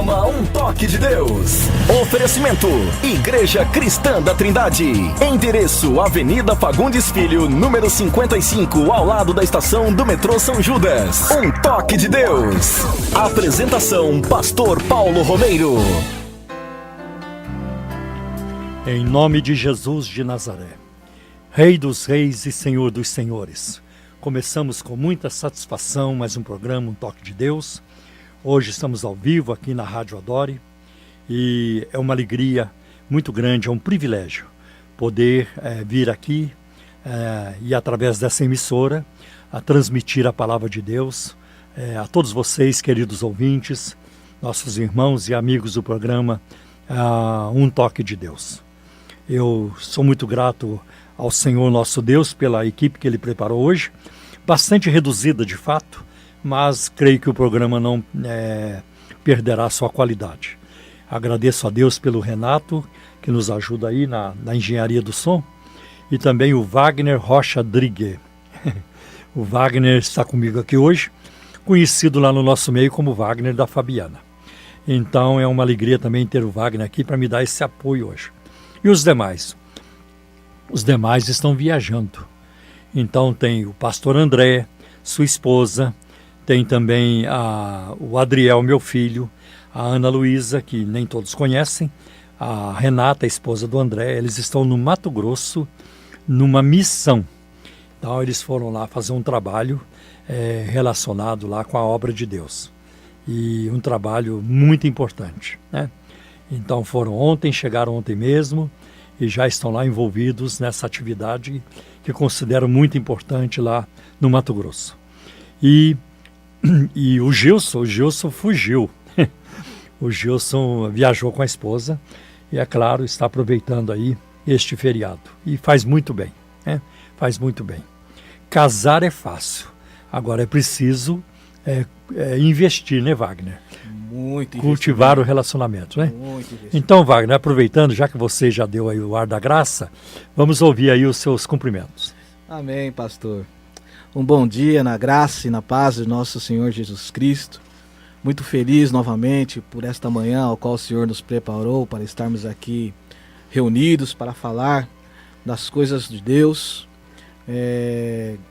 Programa Um Toque de Deus. Oferecimento: Igreja Cristã da Trindade. Endereço: Avenida Fagundes Filho, número 55, ao lado da estação do metrô São Judas. Um Toque de Deus. Apresentação: Pastor Paulo Romeiro. Em nome de Jesus de Nazaré, Rei dos Reis e Senhor dos Senhores, começamos com muita satisfação mais um programa, Um Toque de Deus. Hoje estamos ao vivo aqui na Rádio Adore e é uma alegria muito grande, é um privilégio poder vir aqui e através dessa emissora a transmitir a palavra de Deus a todos vocês, queridos ouvintes, nossos irmãos e amigos do programa Um Toque de Deus. Eu sou muito grato ao Senhor nosso Deus pela equipe que Ele preparou hoje, bastante reduzida de fato, mas creio que o programa não perderá sua qualidade. Agradeço a Deus pelo Renato, que nos ajuda aí na engenharia do som, e também o Wagner Rocha Drigue. O Wagner está comigo aqui hoje, conhecido lá no nosso meio como Wagner da Fabiana. Então é uma alegria também ter o Wagner aqui para me dar esse apoio hoje. E os demais? Os demais estão viajando. Então tem o pastor André, sua esposa, tem também o Adriel, meu filho, a Ana Luísa, que nem todos conhecem, a Renata, a esposa do André. Eles estão no Mato Grosso, numa missão. Então eles foram lá fazer um trabalho relacionado lá com a obra de Deus. E um trabalho muito importante, né? Então chegaram ontem mesmo e já estão lá envolvidos nessa atividade que considero muito importante lá no Mato Grosso. E o Gilson fugiu. O Gilson viajou com a esposa e, é claro, está aproveitando aí este feriado. E faz muito bem, né? Faz muito bem. Casar é fácil, agora é preciso investir, né, Wagner? Muito cultivar o relacionamento, né? Muito. Então, Wagner, aproveitando, já que você já deu aí o ar da graça, vamos ouvir aí os seus cumprimentos. Amém, pastor. Um bom dia na graça e na paz de nosso Senhor Jesus Cristo. Muito feliz novamente por esta manhã ao qual o Senhor nos preparou para estarmos aqui reunidos para falar das coisas de Deus.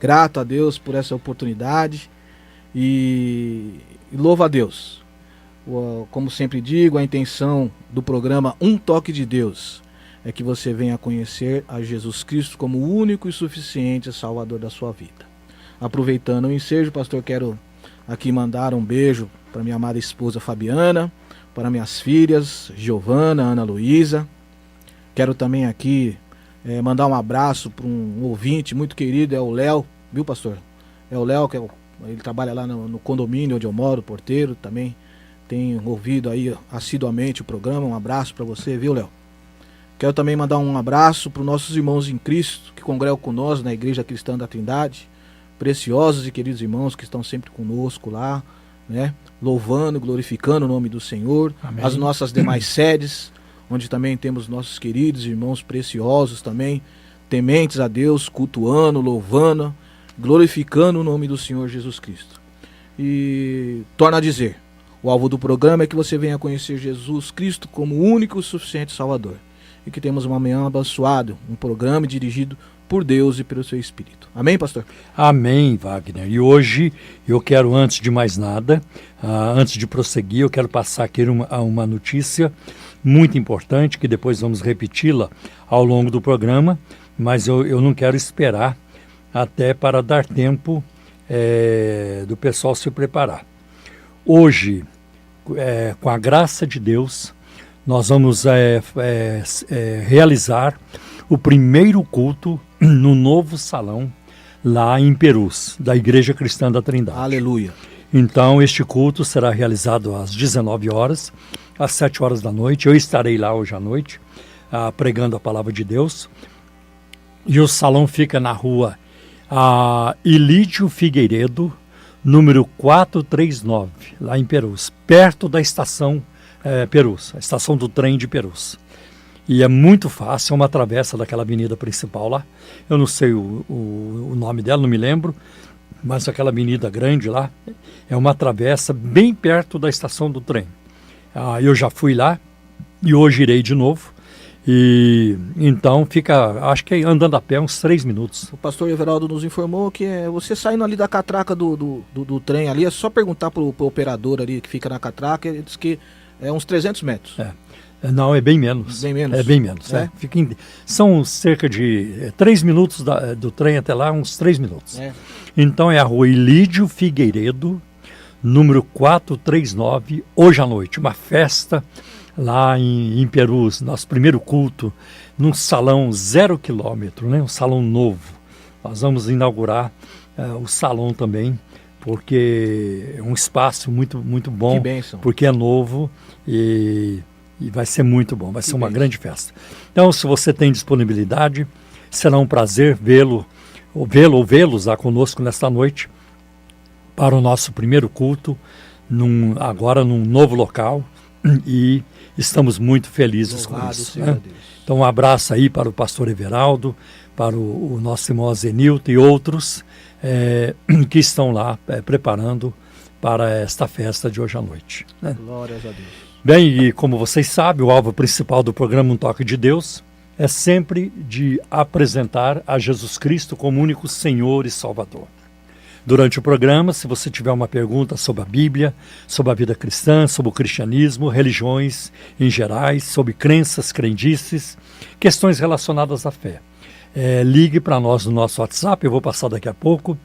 Grato a Deus por essa oportunidade e louvo a Deus. Como sempre digo, a intenção do programa Um Toque de Deus é que você venha conhecer a Jesus Cristo como o único e suficiente Salvador da sua vida. Aproveitando o ensejo, pastor, quero aqui mandar um beijo para minha amada esposa Fabiana, para minhas filhas Giovana, Ana Luísa. Quero também aqui mandar um abraço para um ouvinte muito querido, é o Léo, viu, pastor? É o Léo, ele trabalha lá no condomínio onde eu moro, porteiro também. Tem ouvido aí assiduamente o programa. Um abraço para você, viu, Léo? Quero também mandar um abraço para os nossos irmãos em Cristo que congregam conosco na Igreja Cristã da Trindade. Preciosos e queridos irmãos que estão sempre conosco lá, né? Louvando, glorificando o nome do Senhor. Amém. As nossas demais sedes, onde também temos nossos queridos irmãos preciosos também, tementes a Deus, cultuando, louvando, glorificando o nome do Senhor Jesus Cristo. E torno a dizer, o alvo do programa é que você venha conhecer Jesus Cristo como o único e suficiente Salvador. E que temos uma manhã abençoada, um programa dirigido por Deus e pelo seu Espírito. Amém, pastor? Amém, Wagner. E hoje eu quero, antes de mais nada, antes de prosseguir, eu quero passar aqui uma notícia muito importante, que depois vamos repeti-la ao longo do programa, mas eu não quero esperar até para dar tempo do pessoal se preparar. Hoje, com a graça de Deus, nós vamos realizar o primeiro culto no novo salão lá em Perus, da Igreja Cristã da Trindade. Aleluia! Então, este culto será realizado às 19 horas, às 7 horas da noite. Eu estarei lá hoje à noite, pregando a palavra de Deus. E o salão fica na rua Ilídio Figueiredo, número 439, lá em Perus, perto da estação Perus, a estação do trem de Perus. E é muito fácil, é uma travessa daquela avenida principal lá. Eu não sei o nome dela, não me lembro, mas aquela avenida grande lá é uma travessa bem perto da estação do trem. Eu já fui lá e hoje irei de novo. E então fica, acho que andando a pé uns 3 minutos. O pastor Everaldo nos informou que você saindo ali da catraca do trem ali, é só perguntar pro operador ali que fica na catraca, ele diz que é uns 300 metros. Não, é bem menos. Bem menos? É bem menos. São cerca de 3 minutos do trem até lá, uns 3 minutos. Então é a rua Ilídio Figueiredo, número 439, hoje à noite, uma festa lá em Perus, nosso primeiro culto, num salão 0 quilômetro, né? Um salão novo. Nós vamos inaugurar o salão também, porque é um espaço muito, muito bom, porque é novo e vai ser muito bom, vai ser uma grande festa. Então, se você tem disponibilidade, será um prazer vê-los lá conosco nesta noite, para o nosso primeiro culto, agora num novo local, e estamos muito felizes com isso. Né? Então um abraço aí para o pastor Everaldo, para o nosso irmão Azenilton e outros que estão lá preparando para esta festa de hoje à noite. Né? Glórias a Deus. Bem, e como vocês sabem, o alvo principal do programa Um Toque de Deus é sempre de apresentar a Jesus Cristo como único Senhor e Salvador. Durante o programa, se você tiver uma pergunta sobre a Bíblia, sobre a vida cristã, sobre o cristianismo, religiões em gerais, sobre crenças, crendices, questões relacionadas à fé, ligue para nós no nosso WhatsApp, eu vou passar daqui a pouco,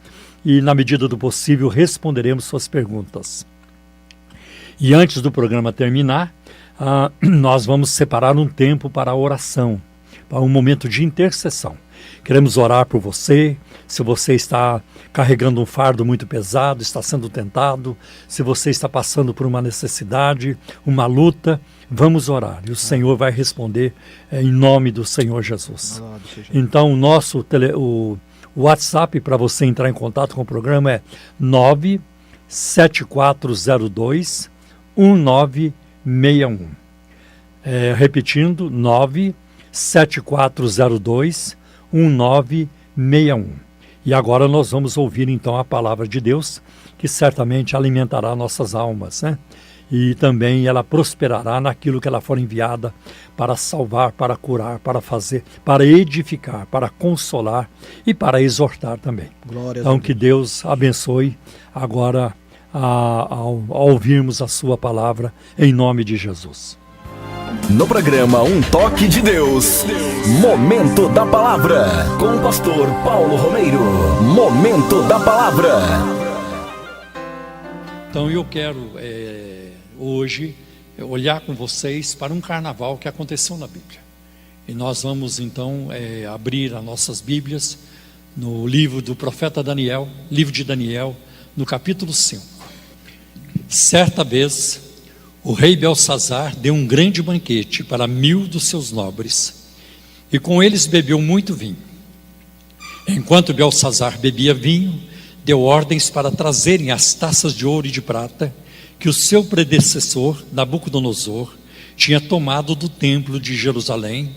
e na medida do possível responderemos suas perguntas. E antes do programa terminar, nós vamos separar um tempo para a oração, para um momento de intercessão. Queremos orar por você, se você está carregando um fardo muito pesado, está sendo tentado, se você está passando por uma necessidade, uma luta, vamos orar. E o Senhor vai responder em nome do Senhor Jesus. Então, o WhatsApp para você entrar em contato com o programa é 97402-1961. Repetindo, 97402-1961. E agora nós vamos ouvir então a palavra de Deus, que certamente alimentará nossas almas, né? E também ela prosperará naquilo que ela for enviada para salvar, para curar, para fazer, para edificar, para consolar e para exortar também. Então que Deus abençoe agora ao ouvirmos a sua palavra em nome de Jesus. No programa Um Toque de Deus, Momento da Palavra, com o pastor Paulo Romeiro. Momento da Palavra. Então eu quero hoje olhar com vocês para um carnaval que aconteceu na Bíblia. E nós vamos então abrir as nossas Bíblias no livro do profeta Daniel, livro de Daniel, no capítulo 5. Certa vez, o rei Belsazar deu um grande banquete para 1000 dos seus nobres, e com eles bebeu muito vinho. Enquanto Belsazar bebia vinho, deu ordens para trazerem as taças de ouro e de prata que o seu predecessor, Nabucodonosor, tinha tomado do templo de Jerusalém,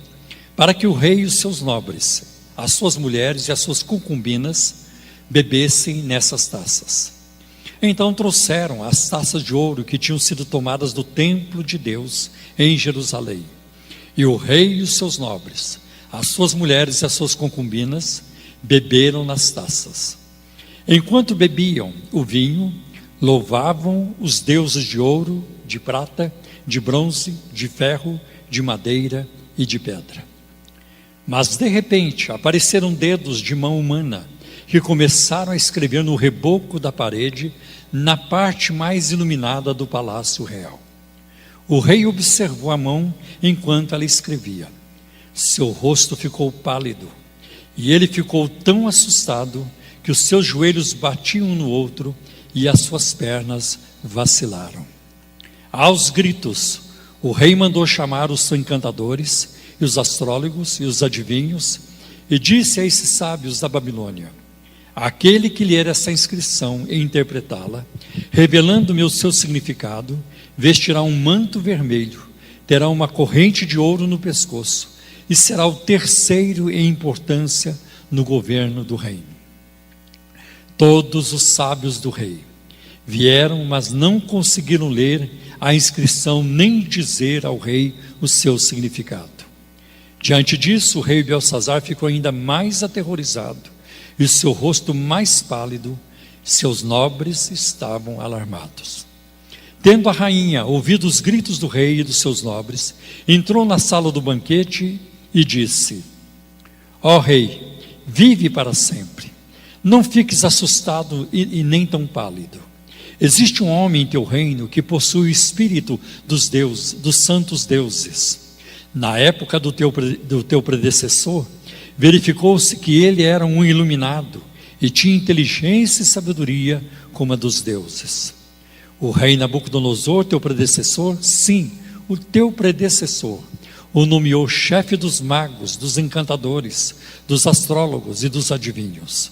para que o rei e os seus nobres, as suas mulheres e as suas concubinas, bebessem nessas taças. Então trouxeram as taças de ouro que tinham sido tomadas do templo de Deus em Jerusalém. E o rei e os seus nobres, as suas mulheres e as suas concubinas, beberam nas taças. Enquanto bebiam o vinho, louvavam os deuses de ouro, de prata, de bronze, de ferro, de madeira e de pedra. Mas de repente apareceram dedos de mão humana, que começaram a escrever no reboco da parede, na parte mais iluminada do palácio real. O rei observou a mão enquanto ela escrevia. Seu rosto ficou pálido, e ele ficou tão assustado que os seus joelhos batiam um no outro e as suas pernas vacilaram. Aos gritos, o rei mandou chamar os encantadores, e os astrólogos e os adivinhos, e disse a esses sábios da Babilônia: aquele que ler essa inscrição e interpretá-la, revelando-me o seu significado, vestirá um manto vermelho, terá uma corrente de ouro no pescoço, e será o terceiro em importância no governo do reino. Todos os sábios do rei vieram, mas não conseguiram ler a inscrição nem dizer ao rei o seu significado. Diante disso, o rei Belsazar ficou ainda mais aterrorizado e o seu rosto mais pálido. Seus nobres estavam alarmados. Tendo a rainha ouvido os gritos do rei e dos seus nobres, entrou na sala do banquete e disse: ó rei, vive para sempre. Não fiques assustado e nem tão pálido. Existe um homem em teu reino que possui o espírito dos deuses, dos santos deuses. Na época do teu predecessor, verificou-se que ele era um iluminado e tinha inteligência e sabedoria como a dos deuses. O rei Nabucodonosor, teu predecessor, sim, o teu predecessor, o nomeou chefe dos magos, dos encantadores, dos astrólogos e dos adivinhos.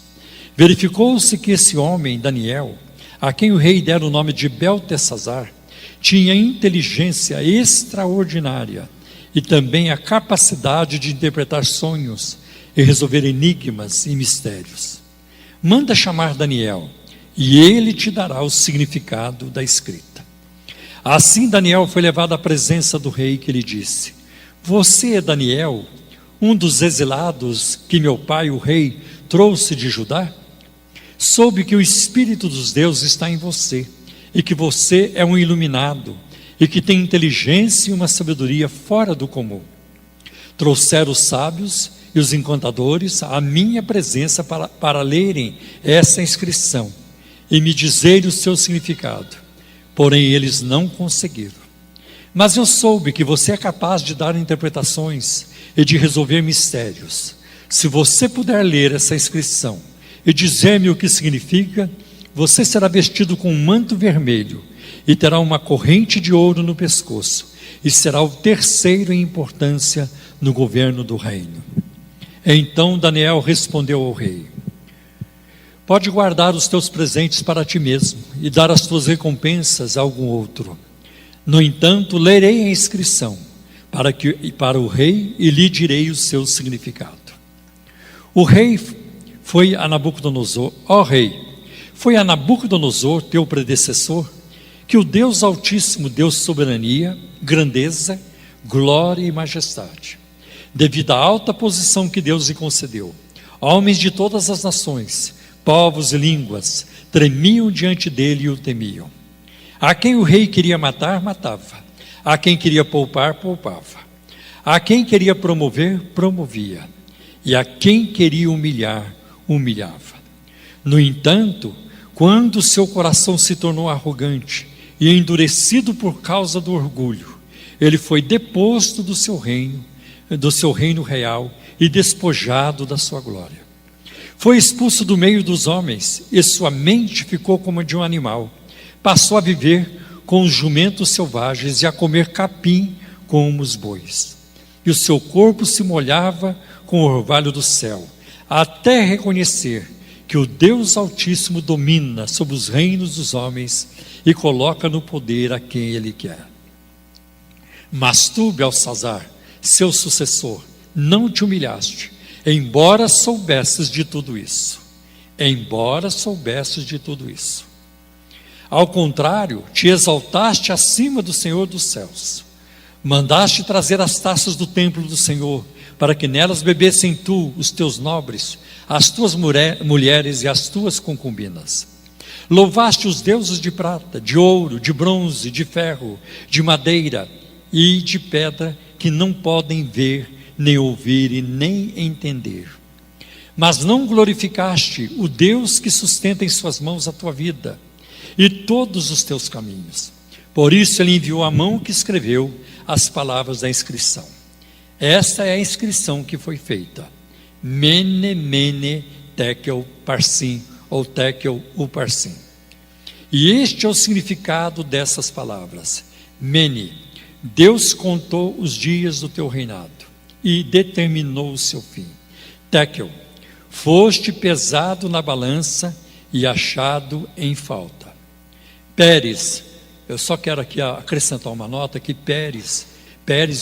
Verificou-se que esse homem, Daniel, a quem o rei dera o nome de Beltesazar, tinha inteligência extraordinária e também a capacidade de interpretar sonhos e resolver enigmas e mistérios. Manda chamar Daniel, e ele te dará o significado da escrita. Assim Daniel foi levado à presença do rei, que lhe disse: você é Daniel, um dos exilados que meu pai, o rei, trouxe de Judá? Soube que o Espírito dos deuses está em você, e que você é um iluminado, e que tem inteligência e uma sabedoria fora do comum. Trouxeram os sábios e os encantadores à minha presença para lerem essa inscrição e me dizerem o seu significado. Porém, eles não conseguiram. Mas eu soube que você é capaz de dar interpretações e de resolver mistérios. Se você puder ler essa inscrição e dizer-me o que significa, você será vestido com um manto vermelho e terá uma corrente de ouro no pescoço, e será o terceiro em importância no governo do reino. Então Daniel respondeu ao rei: pode guardar os teus presentes para ti mesmo e dar as tuas recompensas a algum outro. No entanto, lerei a inscrição para o rei e lhe direi o seu significado. O rei foi a Nabucodonosor: ó rei, foi a Nabucodonosor, teu predecessor, que o Deus Altíssimo deu soberania, grandeza, glória e majestade. Devido à alta posição que Deus lhe concedeu, homens de todas as nações, povos e línguas tremiam diante dele e o temiam. A quem o rei queria matar, matava. A quem queria poupar, poupava. A quem queria promover, promovia. E a quem queria humilhar, humilhava. No entanto, quando seu coração se tornou arrogante e endurecido por causa do orgulho, ele foi deposto do seu reino real e despojado da sua glória. Foi expulso do meio dos homens e sua mente ficou como a de um animal. Passou a viver com os jumentos selvagens e a comer capim como os bois. E o seu corpo se molhava com o orvalho do céu, até reconhecer que o Deus Altíssimo domina sobre os reinos dos homens e coloca no poder a quem ele quer. Mas tu, Belsazar, seu sucessor, não te humilhaste, embora soubesses de tudo isso. Ao contrário, te exaltaste acima do Senhor dos céus. Mandaste trazer as taças do templo do Senhor, para que nelas bebessem tu, os teus nobres, as tuas mulheres e as tuas concubinas. Louvaste os deuses de prata, de ouro, de bronze, de ferro, de madeira e de pedra, que não podem ver, nem ouvir e nem entender. Mas não glorificaste o Deus que sustenta em suas mãos a tua vida e todos os teus caminhos. Por isso ele enviou a mão que escreveu as palavras da inscrição. Esta é a inscrição que foi feita: Mene, Mene, Tekel, Parsim, ou Tekel, Uparsim. E este é o significado dessas palavras. Mene, Deus contou os dias do teu reinado e determinou o seu fim. Tekel, foste pesado na balança e achado em falta. Pérez, eu só quero aqui acrescentar uma nota que Pérez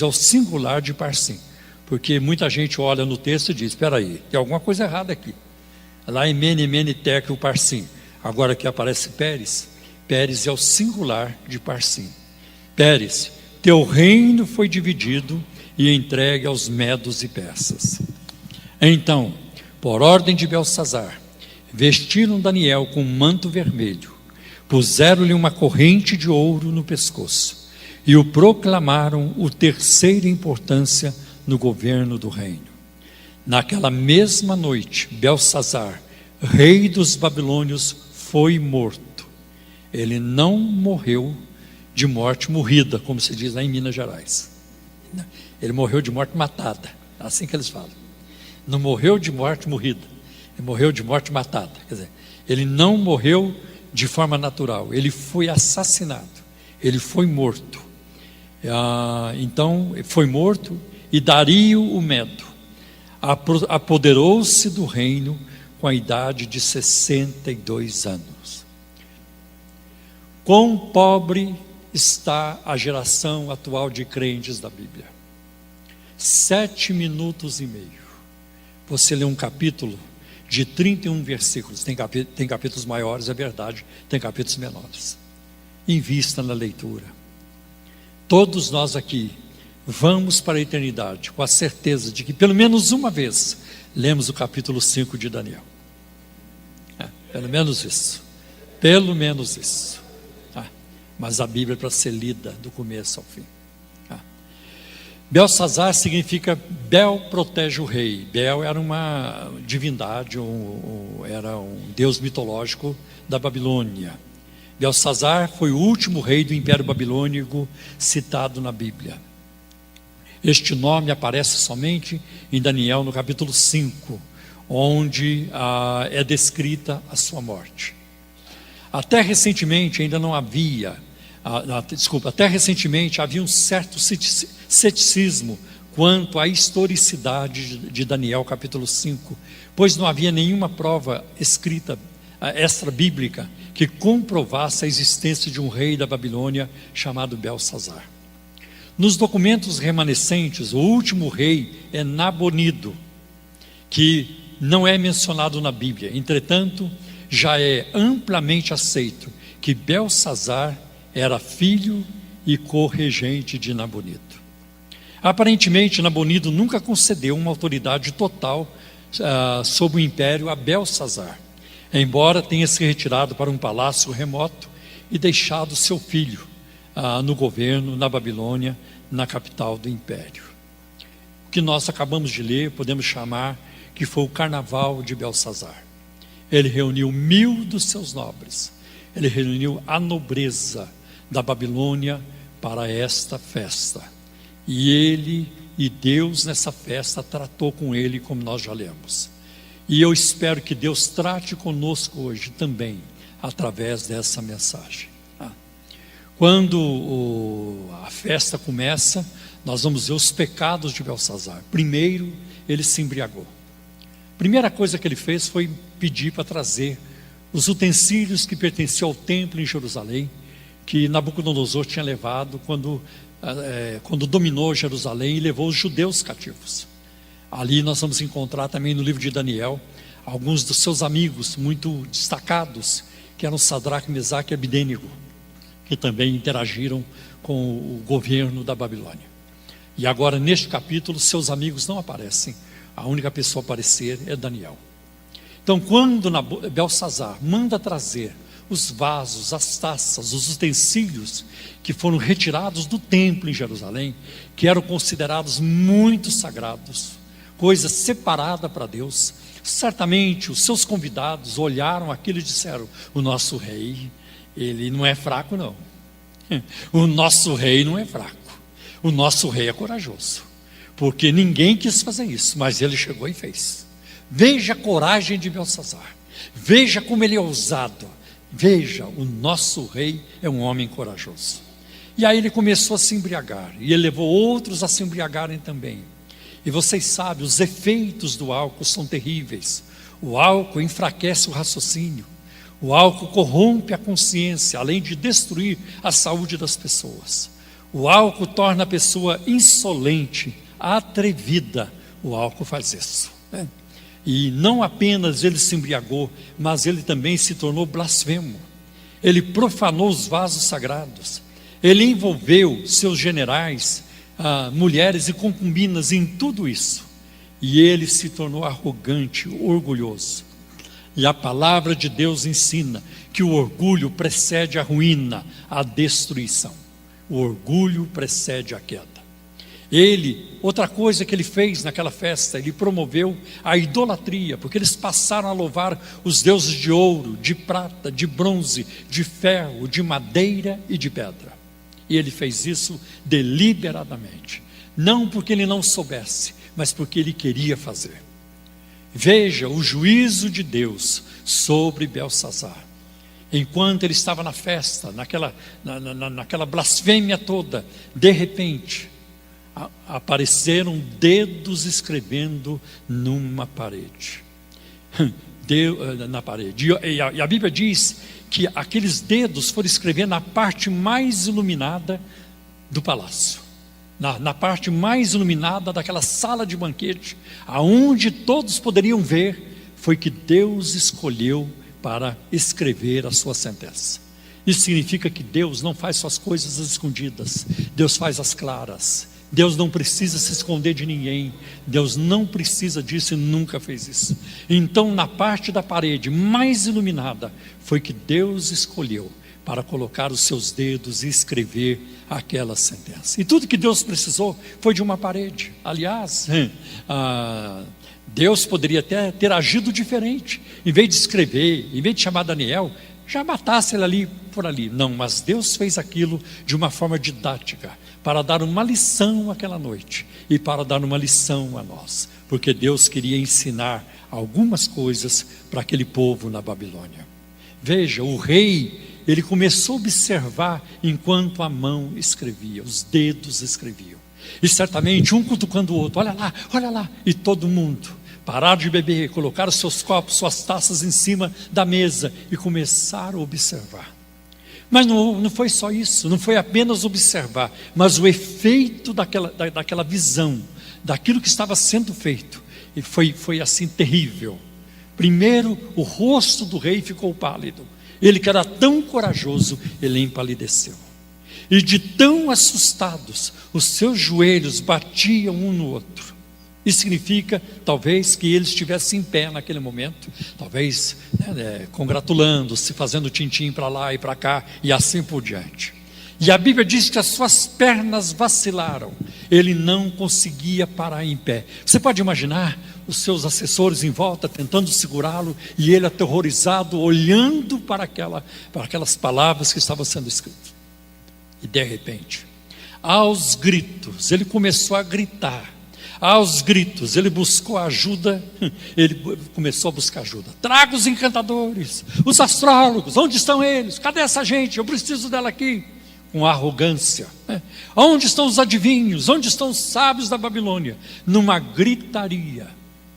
é o singular de Parsim, porque muita gente olha no texto e diz: espera aí, tem alguma coisa errada aqui. Lá em Mene, Tekel, Parsim, agora que aparece Pérez é o singular de Parsim. Pérez, teu reino foi dividido e entregue aos medos e persas. Então, por ordem de Belsassar, vestiram Daniel com um manto vermelho, puseram-lhe uma corrente de ouro no pescoço e o proclamaram o terceira importância no governo do reino. Naquela mesma noite, Belsassar, rei dos babilônios, foi morto. Ele não morreu de morte morrida, como se diz lá em Minas Gerais. Ele morreu de morte matada, assim que eles falam. Não morreu de morte morrida, ele morreu de morte matada. Quer dizer, ele não morreu de forma natural, ele foi assassinado, ele foi morto. Então, foi morto, e Dario o Medo apoderou-se do reino com a idade de 62 anos. Quão pobre está a geração atual de crentes da Bíblia. 7 minutos e meio. Você lê um capítulo de 31 versículos. Tem capítulos maiores, é verdade, tem capítulos menores. Invista na leitura. Todos nós aqui vamos para a eternidade com a certeza de que pelo menos uma vez lemos o capítulo 5 de Daniel. Pelo menos isso. Pelo menos isso. Mas a Bíblia é para ser lida do começo ao fim. Belsassar significa Bel protege o rei. Bel era uma divindade, era um deus mitológico da Babilônia. Belsassar foi o último rei do Império Babilônico citado na Bíblia. Este nome aparece somente em Daniel no capítulo 5, onde é descrita a sua morte. Até recentemente havia um certo ceticismo quanto à historicidade de Daniel capítulo 5, pois não havia nenhuma prova escrita extra-bíblica que comprovasse a existência de um rei da Babilônia chamado Belsassar. Nos documentos remanescentes, o último rei é Nabonido, que não é mencionado na Bíblia. Entretanto, já é amplamente aceito que Belsassar era filho e co-regente de Nabonido. Aparentemente, Nabonido nunca concedeu uma autoridade total sobre o império a Belsassar, embora tenha se retirado para um palácio remoto e deixado seu filho no governo, na Babilônia, na capital do império. O que nós acabamos de ler, podemos chamar que foi o carnaval de Belsassar. Ele reuniu 1000 dos seus nobres, ele reuniu a nobreza da Babilônia para esta festa. E Deus nessa festa tratou com ele, como nós já lemos. E eu espero que Deus trate conosco hoje também, através dessa mensagem. Quando a festa começa, nós vamos ver os pecados de Belsassar. Primeiro, ele se embriagou. A primeira coisa que ele fez foi pedir para trazer os utensílios que pertenciam ao templo em Jerusalém, que Nabucodonosor tinha levado quando dominou Jerusalém e levou os judeus cativos. Ali nós vamos encontrar também no livro de Daniel alguns dos seus amigos muito destacados, que eram Sadraque, Mesaque e Abdênego, que também interagiram com o governo da Babilônia. E agora neste capítulo seus amigos não aparecem, a única pessoa a aparecer é Daniel. Então quando Belsassar manda trazer os vasos, as taças, os utensílios que foram retirados do templo em Jerusalém, que eram considerados muito sagrados, coisa separada para Deus, certamente os seus convidados olharam aquilo e disseram: o nosso rei, ele não é fraco não. O nosso rei não é fraco. O nosso rei é corajoso, porque ninguém quis fazer isso, mas ele chegou e fez. Veja a coragem de Belsassar, veja como ele é ousado, veja, o nosso rei é um homem corajoso. E aí ele começou a se embriagar, e ele levou outros a se embriagarem também. E vocês sabem, os efeitos do álcool são terríveis. O álcool enfraquece o raciocínio, o álcool corrompe a consciência, além de destruir a saúde das pessoas. O álcool torna a pessoa insolente, atrevida. O álcool faz isso, né? E não apenas ele se embriagou, mas ele também se tornou blasfemo. Ele profanou os vasos sagrados. Ele envolveu seus generais, mulheres e concubinas em tudo isso. E ele se tornou arrogante, orgulhoso. E a palavra de Deus ensina que o orgulho precede a ruína, a destruição. O orgulho precede a queda. Outra coisa que ele fez naquela festa, ele promoveu a idolatria, porque eles passaram a louvar os deuses de ouro, de prata, de bronze, de ferro, de madeira e de pedra. E ele fez isso deliberadamente, não porque ele não soubesse, mas porque ele queria fazer. Veja o juízo de Deus sobre Belsazar. Enquanto ele estava na festa, naquela blasfêmia toda, de repente apareceram dedos escrevendo numa parede. Na parede. E a Bíblia diz que aqueles dedos foram escrever na parte mais iluminada do palácio, na parte mais iluminada daquela sala de banquete, aonde todos poderiam ver. Foi que Deus escolheu para escrever a sua sentença. Isso significa que Deus não faz suas coisas escondidas, Deus faz as claras. Deus não precisa se esconder de ninguém. Deus não precisa disso e nunca fez isso. Então, na parte da parede mais iluminada, foi que Deus escolheu para colocar os seus dedos e escrever aquela sentença. E tudo que Deus precisou foi de uma parede. Aliás, Deus poderia até ter agido diferente. Em vez de escrever, em vez de chamar Daniel, já matasse ele ali por ali. Não, mas Deus fez aquilo de uma forma didática, para dar uma lição aquela noite e para dar uma lição a nós, porque Deus queria ensinar algumas coisas para aquele povo na Babilônia. Veja, o rei, ele começou a observar enquanto a mão escrevia, os dedos escreviam, e certamente um cutucando o outro, olha lá, e todo mundo pararam de beber, colocaram seus copos, suas taças em cima da mesa e começaram a observar. Mas não foi só isso, não foi apenas observar, mas o efeito daquela visão, daquilo que estava sendo feito, e foi assim terrível. Primeiro, o rosto do rei ficou pálido. Ele que era tão corajoso, ele empalideceu. E de tão assustados, os seus joelhos batiam um no outro. Isso significa, talvez, que ele estivesse em pé naquele momento, talvez congratulando-se, fazendo tintim para lá e para cá, e assim por diante. E a Bíblia diz que as suas pernas vacilaram, ele não conseguia parar em pé. Você pode imaginar os seus assessores em volta, tentando segurá-lo, e ele aterrorizado, olhando para aquelas palavras que estavam sendo escritas. E de repente, aos gritos, ele começou a gritar. Aos gritos, ele buscou ajuda, ele começou a buscar ajuda. Traga os encantadores, os astrólogos, onde estão eles? Cadê essa gente? Eu preciso dela aqui. Com arrogância, Onde estão os adivinhos? Onde estão os sábios da Babilônia? Numa gritaria,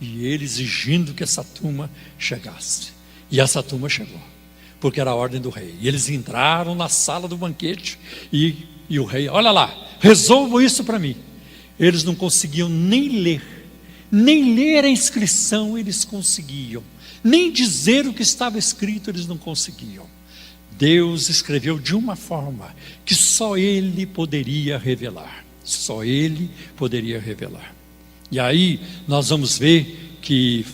e ele exigindo que essa turma chegasse. E essa turma chegou, porque era a ordem do rei. E eles entraram na sala do banquete, e o rei, olha lá, resolvam isso para mim. Eles não conseguiam nem ler a inscrição eles conseguiam, nem dizer o que estava escrito eles não conseguiam. Deus escreveu de uma forma que só Ele poderia revelar, só Ele poderia revelar. E aí nós vamos ver que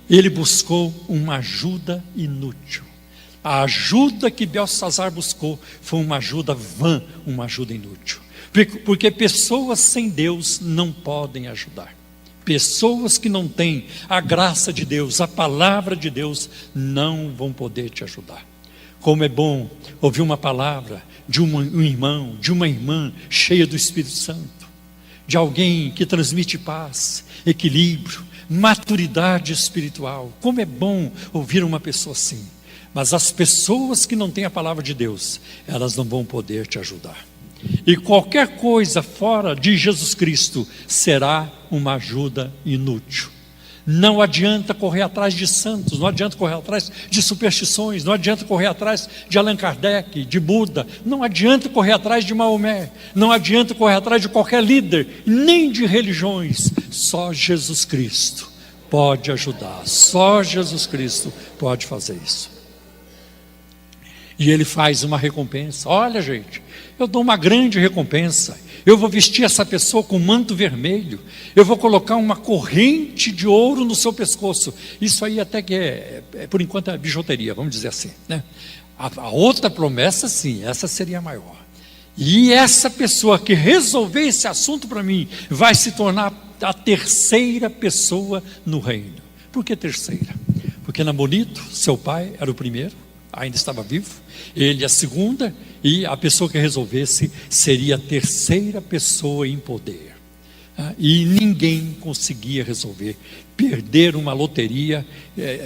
ele buscou uma ajuda inútil. A ajuda que Belsazar buscou foi uma ajuda vã, uma ajuda inútil. Porque pessoas sem Deus não podem ajudar. Pessoas que não têm a graça de Deus, a palavra de Deus, não vão poder te ajudar. Como é bom ouvir uma palavra de um irmão, de uma irmã cheia do Espírito Santo, de alguém que transmite paz, equilíbrio, maturidade espiritual. Como é bom ouvir uma pessoa assim. Mas as pessoas que não têm a palavra de Deus, elas não vão poder te ajudar. E qualquer coisa fora de Jesus Cristo será uma ajuda inútil. Não adianta correr atrás de santos, não adianta correr atrás de superstições, não adianta correr atrás de Allan Kardec, de Buda, não adianta correr atrás de Maomé, não adianta correr atrás de qualquer líder, nem de religiões. Só Jesus Cristo pode ajudar, só Jesus Cristo pode fazer isso. E ele faz uma recompensa. Olha, gente, eu dou uma grande recompensa. Eu vou vestir essa pessoa com manto vermelho. Eu vou colocar uma corrente de ouro no seu pescoço. Isso aí até que por enquanto é bijuteria, vamos dizer assim, né? A outra promessa, sim, essa seria a maior. E essa pessoa que resolver esse assunto para mim vai se tornar a terceira pessoa no reino. Por que terceira? Porque Nabonito, seu pai, era o primeiro, ainda estava vivo. Ele a segunda, e a pessoa que resolvesse seria a terceira pessoa em poder. E ninguém conseguia resolver. Perder uma loteria,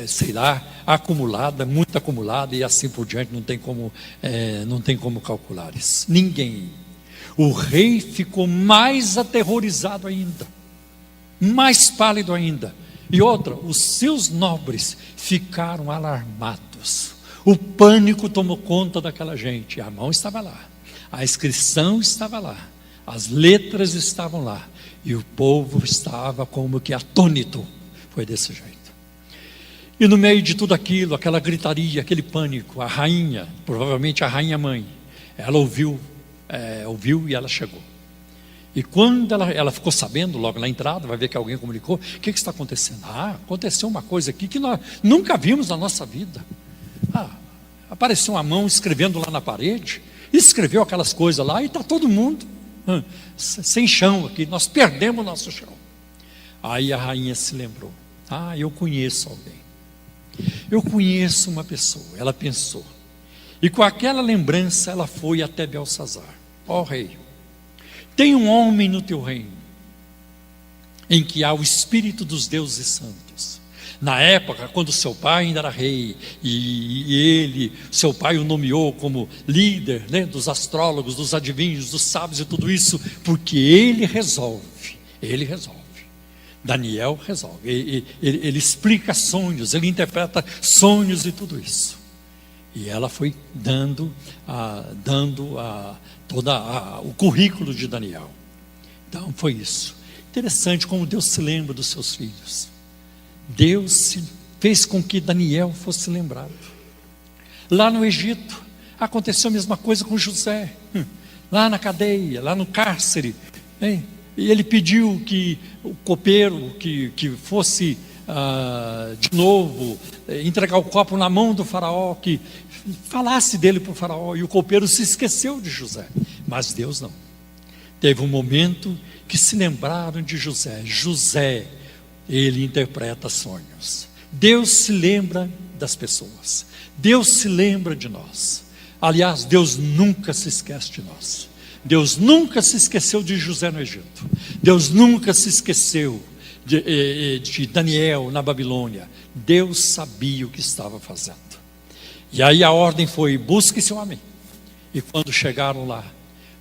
sei lá, acumulada, muito acumulada, e assim por diante, não tem como calcular isso. Ninguém. O rei ficou mais aterrorizado ainda, mais pálido ainda. E outra, os seus nobres ficaram alarmados. O pânico tomou conta daquela gente. A mão estava lá, a inscrição estava lá, as letras estavam lá, e o povo estava como que atônito. Foi desse jeito. E no meio de tudo aquilo, aquela gritaria, aquele pânico, a rainha, provavelmente a rainha mãe, ela ouviu e ela chegou. E quando ela ficou sabendo, logo na entrada, vai ver que alguém comunicou: o que está acontecendo? Aconteceu uma coisa aqui que nós nunca vimos na nossa vida. Apareceu uma mão escrevendo lá na parede, escreveu aquelas coisas lá, e está todo mundo sem chão aqui, nós perdemos o nosso chão. Aí a rainha se lembrou: eu conheço alguém, eu conheço uma pessoa. Ela pensou, e com aquela lembrança ela foi até Belsazar. Ó rei, tem um homem no teu reino em que há o espírito dos deuses santos. Na época, quando seu pai ainda era rei, e seu pai o nomeou como líder, né, dos astrólogos, dos adivinhos, dos sábios e tudo isso, porque ele resolve. Daniel resolve, ele explica sonhos, ele interpreta sonhos e tudo isso. E ela foi dando o currículo de Daniel. Então foi isso. Interessante como Deus se lembra dos seus filhos. Deus fez com que Daniel fosse lembrado. Lá no Egito aconteceu a mesma coisa com José, lá na cadeia, lá no cárcere, hein? E ele pediu que o copeiro que fosse de novo entregar o copo na mão do faraó, que falasse dele para o faraó, e o copeiro se esqueceu de José. Mas Deus não. Teve um momento que se lembraram de José. José, ele interpreta sonhos. Deus se lembra das pessoas. Deus se lembra de nós. Aliás, Deus nunca se esquece de nós. Deus nunca se esqueceu de José no Egito. Deus nunca se esqueceu de Daniel na Babilônia. Deus sabia o que estava fazendo. E aí a ordem foi: busque esse homem. E quando chegaram lá,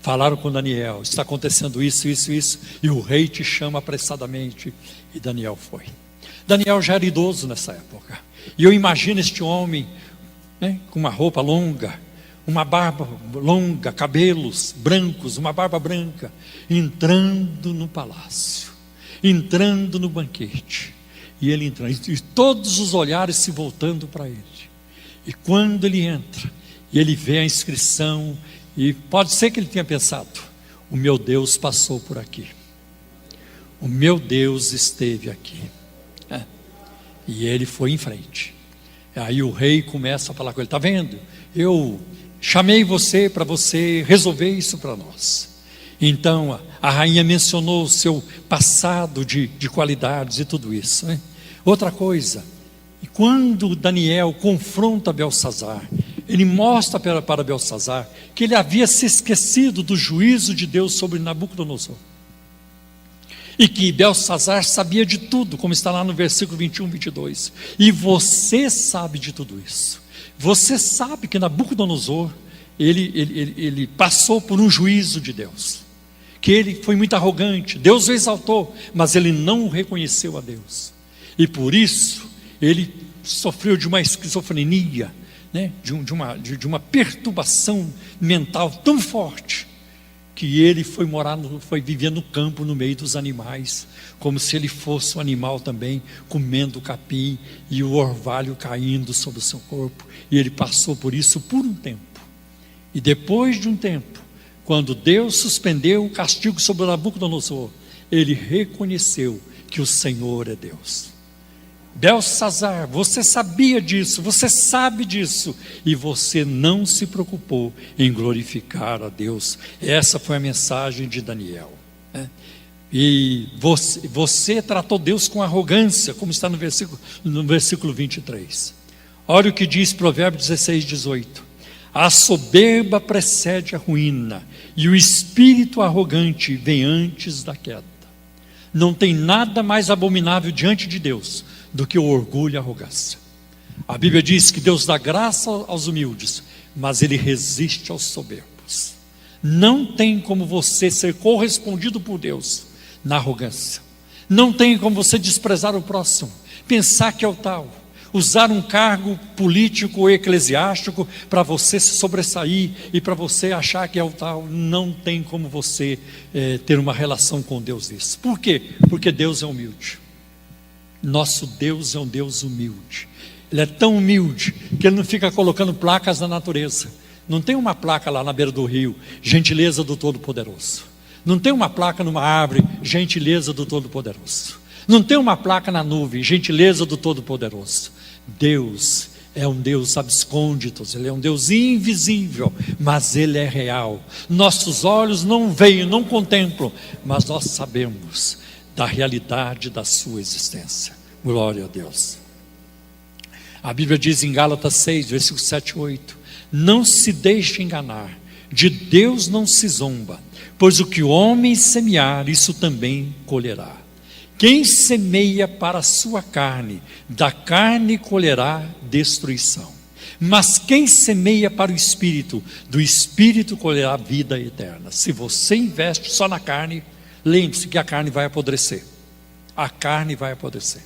falaram com Daniel: está acontecendo isso, isso, isso, e o rei te chama apressadamente. E Daniel foi. Daniel já era idoso nessa época, e eu imagino este homem, né, com uma roupa longa, uma barba longa, cabelos brancos, uma barba branca, entrando no palácio, entrando no banquete, e ele entrando, e todos os olhares se voltando para ele. E quando ele entra, e ele vê a inscrição, e pode ser que ele tenha pensado: o meu Deus passou por aqui, o meu Deus esteve aqui. E ele foi em frente. Aí o rei começa a falar com ele: está vendo? Eu chamei você para você resolver isso para nós. Então a rainha mencionou o seu passado de qualidades e tudo isso, né? Outra coisa, e quando Daniel confronta Belsazar, ele mostra para Belsazar que ele havia se esquecido do juízo de Deus sobre Nabucodonosor, e que Belsazar sabia de tudo, como está lá no versículo 21, 22. E você sabe de tudo isso. Você sabe que Nabucodonosor, ele passou por um juízo de Deus, que ele foi muito arrogante. Deus o exaltou, mas ele não reconheceu a Deus, e por isso ele sofreu de uma esquizofrenia, né? de uma perturbação mental tão forte, que ele foi viver no campo, no meio dos animais, como se ele fosse um animal também, comendo capim e o orvalho caindo sobre o seu corpo. E ele passou por isso por um tempo. E depois de um tempo, quando Deus suspendeu o castigo sobre Nabucodonosor, ele reconheceu que o Senhor é Deus. Belsazar, você sabia disso, você sabe disso, e você não se preocupou em glorificar a Deus. Essa foi a mensagem de Daniel, né? E você tratou Deus com arrogância, como está no versículo 23. Olha o que diz Provérbios 16, 18. A soberba precede a ruína, e o espírito arrogante vem antes da queda. Não tem nada mais abominável diante de Deus do que o orgulho e a arrogância. A Bíblia diz que Deus dá graça aos humildes, mas Ele resiste aos soberbos. Não tem como você ser correspondido por Deus na arrogância. Não tem como você desprezar o próximo, pensar que é o tal, usar um cargo político ou eclesiástico para você se sobressair e para você achar que é o tal. Não tem como você ter uma relação com Deus nisso. Por quê? Porque Deus é humilde. Nosso Deus é um Deus humilde. Ele é tão humilde que Ele não fica colocando placas na natureza. Não tem uma placa lá na beira do rio, gentileza do Todo-Poderoso. Não tem uma placa numa árvore, gentileza do Todo-Poderoso. Não tem uma placa na nuvem, gentileza do Todo-Poderoso. Deus é um Deus abscônditos, Ele é um Deus invisível, mas Ele é real. Nossos olhos não veem, não contemplam, mas nós sabemos da realidade da sua existência. Glória a Deus. A Bíblia diz em Gálatas 6, versículos 7 e 8: não se deixe enganar, de Deus não se zomba, pois o que o homem semear, isso também colherá. Quem semeia para a sua carne, da carne colherá destruição. Mas quem semeia para o Espírito, do Espírito colherá vida eterna. Se você investe só na carne, lembre-se que a carne vai apodrecer. A carne vai apodrecer.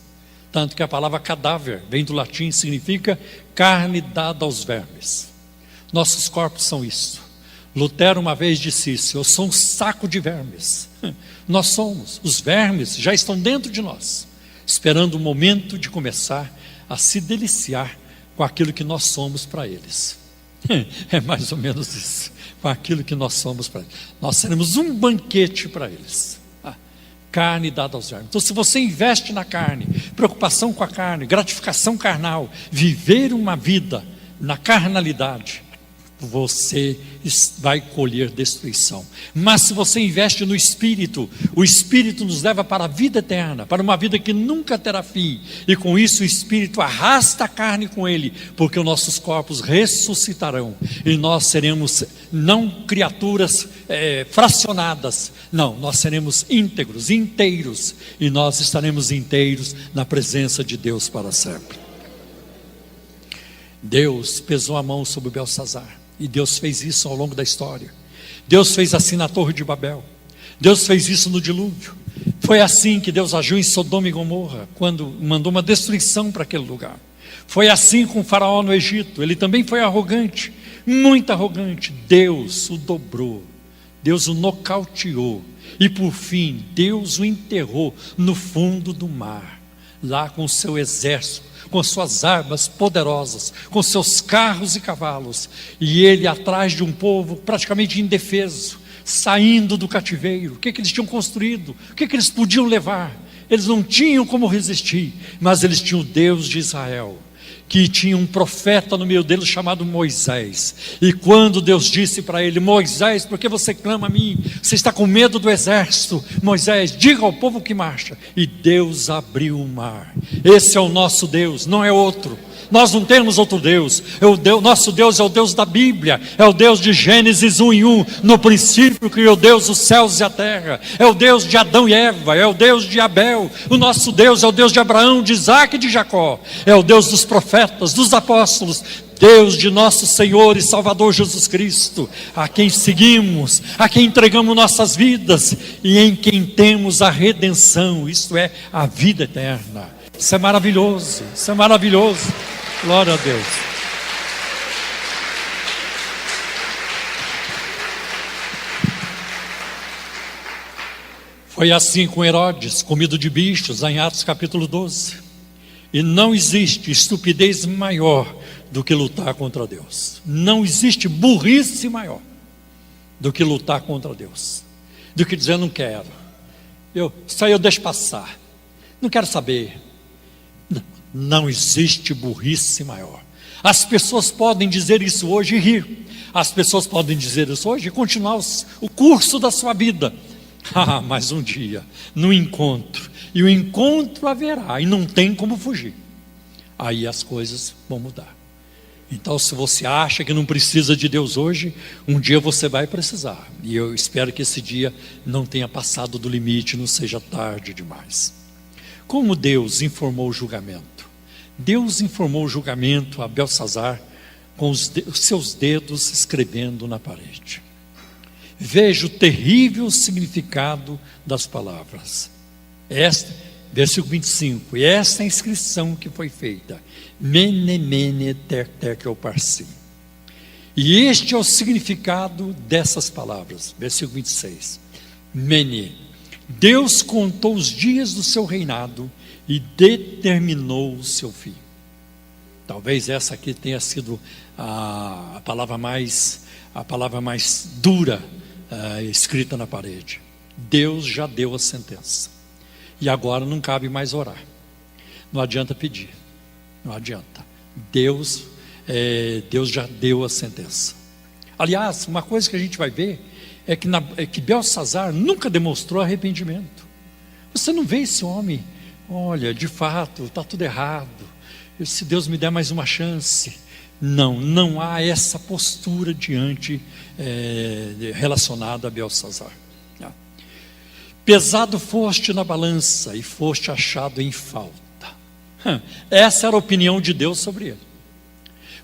Tanto que a palavra cadáver vem do latim, significa carne dada aos vermes. Nossos corpos são isso. Lutero uma vez disse isso: eu sou um saco de vermes. Nós somos, os vermes já estão dentro de nós, esperando o momento de começar a se deliciar com aquilo que nós somos para eles. É mais ou menos isso, com aquilo que nós somos para eles. Nós seremos um banquete para eles. Carne dada aos vermes. Então, se você investe na carne, preocupação com a carne, gratificação carnal, viver uma vida na carnalidade, você vai colher destruição. Mas se você investe no Espírito, o Espírito nos leva para a vida eterna, para uma vida que nunca terá fim, e com isso o Espírito arrasta a carne com ele, porque os nossos corpos ressuscitarão, e nós seremos não criaturas fracionadas, não, nós seremos íntegros, inteiros, e nós estaremos inteiros na presença de Deus para sempre. Deus pesou a mão sobre Belsazar, e Deus fez isso ao longo da história. Deus fez assim na Torre de Babel. Deus fez isso no dilúvio. Foi assim que Deus agiu em Sodoma e Gomorra, quando mandou uma destruição para aquele lugar. Foi assim com o faraó no Egito. Ele também foi arrogante, muito arrogante. Deus o dobrou, Deus o nocauteou, e por fim Deus o enterrou no fundo do mar, lá com o seu exército, com suas armas poderosas, com seus carros e cavalos, e ele atrás de um povo praticamente indefeso, saindo do cativeiro. O que eles tinham construído? O que eles podiam levar? Eles não tinham como resistir, mas eles tinham o Deus de Israel, que tinha um profeta no meio deles chamado Moisés. E quando Deus disse para ele: Moisés, por que você clama a mim? Você está com medo do exército? Moisés, diga ao povo que marcha. E Deus abriu o mar. Esse é o nosso Deus, não é outro. Nós não temos outro Deus. Nosso Deus é o Deus da Bíblia, é o Deus de Gênesis 1:1. No princípio criou Deus os céus e a terra. É o Deus de Adão e Eva, é o Deus de Abel. O nosso Deus é o Deus de Abraão, de Isaac e de Jacó. É o Deus dos profetas, dos apóstolos. Deus de nosso Senhor e Salvador Jesus Cristo, a quem seguimos, a quem entregamos nossas vidas, e em quem temos a redenção, isto é, a vida eterna. Isso é maravilhoso, isso é maravilhoso. Glória a Deus. Foi assim com Herodes, comido de bichos, em Atos capítulo 12. E não existe estupidez maior do que lutar contra Deus. Não existe burrice maior do que lutar contra Deus, do que dizer não quero, isso aí eu deixo passar, não quero saber. Não existe burrice maior. As pessoas podem dizer isso hoje e rir, as pessoas podem dizer isso hoje e continuar o curso da sua vida. Mas um dia, no encontro, e o encontro haverá, e não tem como fugir, aí as coisas vão mudar. Então, se você acha que não precisa de Deus hoje, um dia você vai precisar. E eu espero que esse dia não tenha passado do limite, não seja tarde demais. Como Deus informou o julgamento? Deus informou o julgamento a Belsazar com os seus dedos escrevendo na parede. Veja o terrível significado das palavras. Versículo 25, e esta é a inscrição que foi feita: Mene, mene, tekel, parsim. E este é o significado dessas palavras. Versículo 26, Mene, Deus contou os dias do seu reinado e determinou o seu fim. Talvez essa aqui tenha sido a palavra mais dura escrita na parede. Deus já deu a sentença. E agora não cabe mais orar. Não adianta pedir. Não adianta. Deus já deu a sentença. Aliás, uma coisa que a gente vai ver é que Belsazar nunca demonstrou arrependimento. Você não vê esse homem, olha, de fato, está tudo errado. Se Deus me der mais uma chance. Não há essa postura relacionada a Belsazar. Pesado foste na balança e foste achado em falta. Essa era a opinião de Deus sobre ele.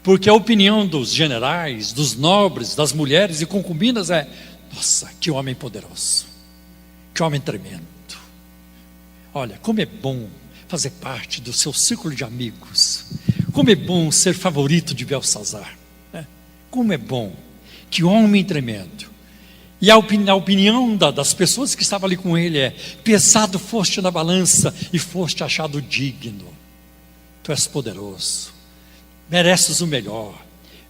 Porque a opinião dos generais, dos nobres, das mulheres e concubinas é: nossa, que homem poderoso, que homem tremendo. Olha, como é bom fazer parte do seu círculo de amigos. Como é bom ser favorito de Belsazar. Como é bom, que homem tremendo. E a opinião das pessoas que estavam ali com ele é: pesado foste na balança e foste achado digno. Tu és poderoso, mereces o melhor,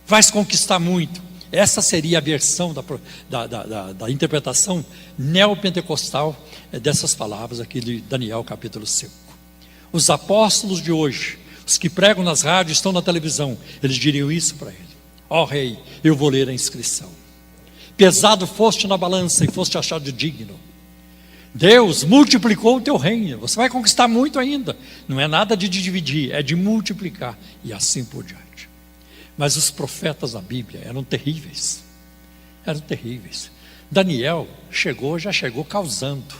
vais conquistar muito. Essa seria a versão da interpretação neopentecostal dessas palavras aqui de Daniel capítulo 5. Os apóstolos de hoje, os que pregam nas rádios, estão na televisão, eles diriam isso para ele: ó rei, eu vou ler a inscrição. Pesado foste na balança e foste achado digno. Deus multiplicou o teu reino, você vai conquistar muito ainda. Não é nada de dividir, é de multiplicar, e assim por diante. Mas os profetas da Bíblia eram terríveis. Eram terríveis. Daniel já chegou causando.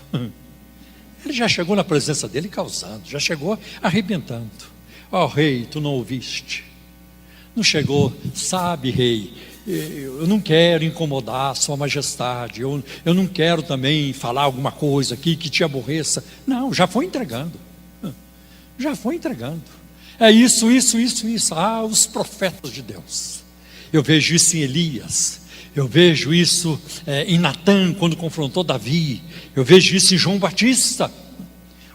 Ele já chegou na presença dele causando, já chegou arrebentando. Ó rei, tu não ouviste? Não chegou, sabe, rei, eu não quero incomodar a sua majestade, eu não quero também falar alguma coisa aqui que te aborreça. Não, já foi entregando. Já foi entregando. É isso. Os profetas de Deus. Eu vejo isso em Elias. Eu vejo isso em Natã, quando confrontou Davi. Eu vejo isso em João Batista,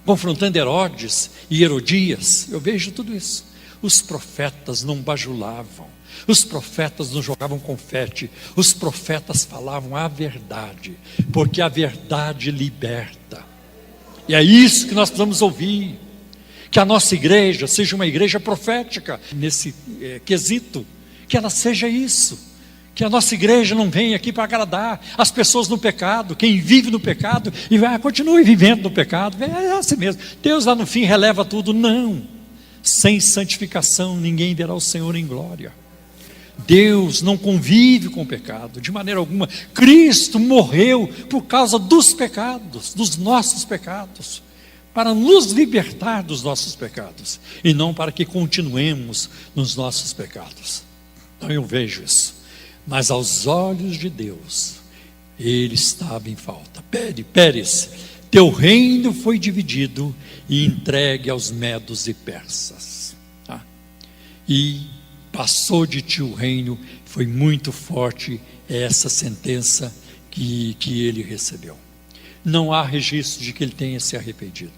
confrontando Herodes e Herodias. Eu vejo tudo isso. Os profetas não bajulavam. Os profetas não jogavam confete. Os profetas falavam a verdade, porque a verdade liberta. E é isso que nós precisamos ouvir. Que a nossa igreja seja uma igreja profética nesse quesito. Que ela seja isso. Que a nossa igreja não venha aqui para agradar as pessoas no pecado, quem vive no pecado e continue vivendo no pecado. É assim mesmo. Deus lá no fim releva tudo. Não. Sem santificação ninguém verá o Senhor em glória. Deus não convive com o pecado de maneira alguma. Cristo morreu por causa dos pecados, dos nossos pecados, para nos libertar dos nossos pecados, e não para que continuemos nos nossos pecados. Então eu vejo isso. Mas aos olhos de Deus, ele estava em falta. Pérez, teu reino foi dividido e entregue aos medos e persas. E passou de ti o reino. Foi muito forte essa sentença que ele recebeu. não há registro de que ele tenha se arrependido.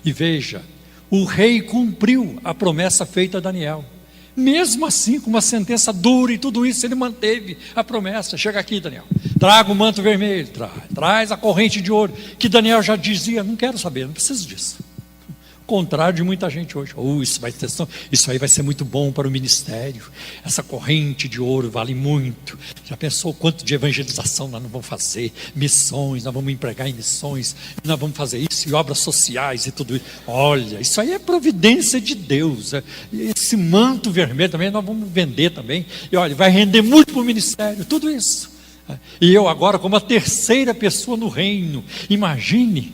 E veja, o rei cumpriu a promessa feita a Daniel. Mesmo assim, com uma sentença dura e tudo isso, ele manteve a promessa. Chega aqui, Daniel, traga o manto vermelho, traz a corrente de ouro, que Daniel já dizia, não quero saber, não preciso disso. Contrário de muita gente hoje, isso aí vai ser muito bom para o ministério, essa corrente de ouro vale muito. Já pensou quanto de evangelização nós não vamos fazer, missões, nós vamos empregar em missões, nós vamos fazer isso, e obras sociais e tudo isso. Olha, isso aí é providência de Deus. Esse manto vermelho também nós vamos vender também, e olha, vai render muito para o ministério, tudo isso. E eu agora, como a terceira pessoa no reino, imagine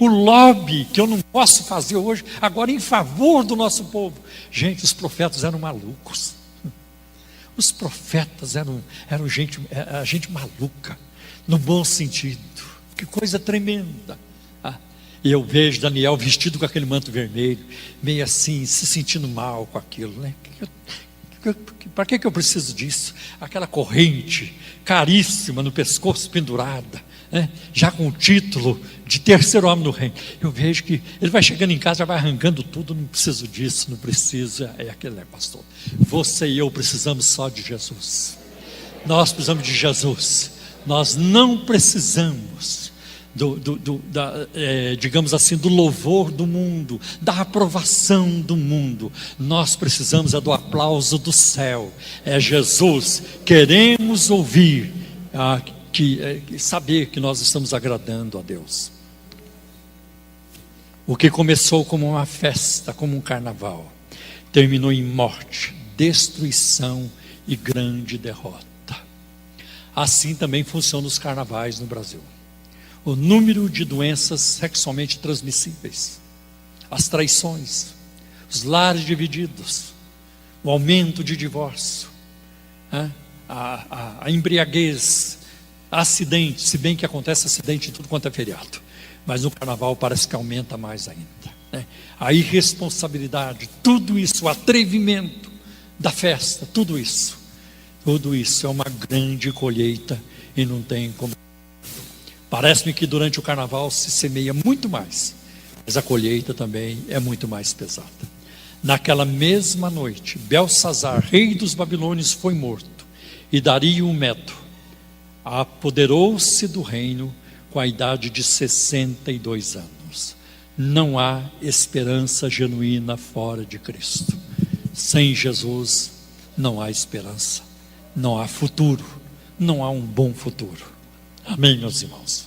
o lobby que eu não posso fazer hoje, agora em favor do nosso povo. Gente, os profetas eram malucos. Os profetas eram gente maluca, no bom sentido. Que coisa tremenda. E eu vejo Daniel vestido com aquele manto vermelho, meio assim, se sentindo mal com aquilo, né? Para que eu preciso disso? Aquela corrente caríssima no pescoço pendurada, né? Já com o título de terceiro homem no reino. Eu vejo que ele vai chegando em casa, já vai arrancando tudo. Não preciso disso, não preciso. É aquele, pastor. Você e eu precisamos só de Jesus. Nós precisamos de Jesus. Nós não precisamos digamos assim, do louvor do mundo, da aprovação do mundo. Nós precisamos do aplauso do céu. É Jesus. Queremos ouvir, saber que nós estamos agradando a Deus. O que começou como uma festa, como um carnaval, terminou em morte, destruição e grande derrota. Assim também funcionam os carnavais no Brasil. O número de doenças sexualmente transmissíveis, as traições, os lares divididos, o aumento de divórcio, a embriaguez, acidente, se bem que acontece acidente em tudo quanto é feriado, mas no carnaval parece que aumenta mais ainda, a irresponsabilidade, tudo isso, o atrevimento da festa, tudo isso é uma grande colheita e não tem como. Parece-me que durante o carnaval se semeia muito mais, mas a colheita também é muito mais pesada. Naquela mesma noite, Belsazar, rei dos babilônios, foi morto, e Dario Medo apoderou-se do reino com a idade de 62 anos. Não há esperança genuína fora de Cristo. Sem Jesus não há esperança, não há futuro, não há um bom futuro. Amém, meus irmãos?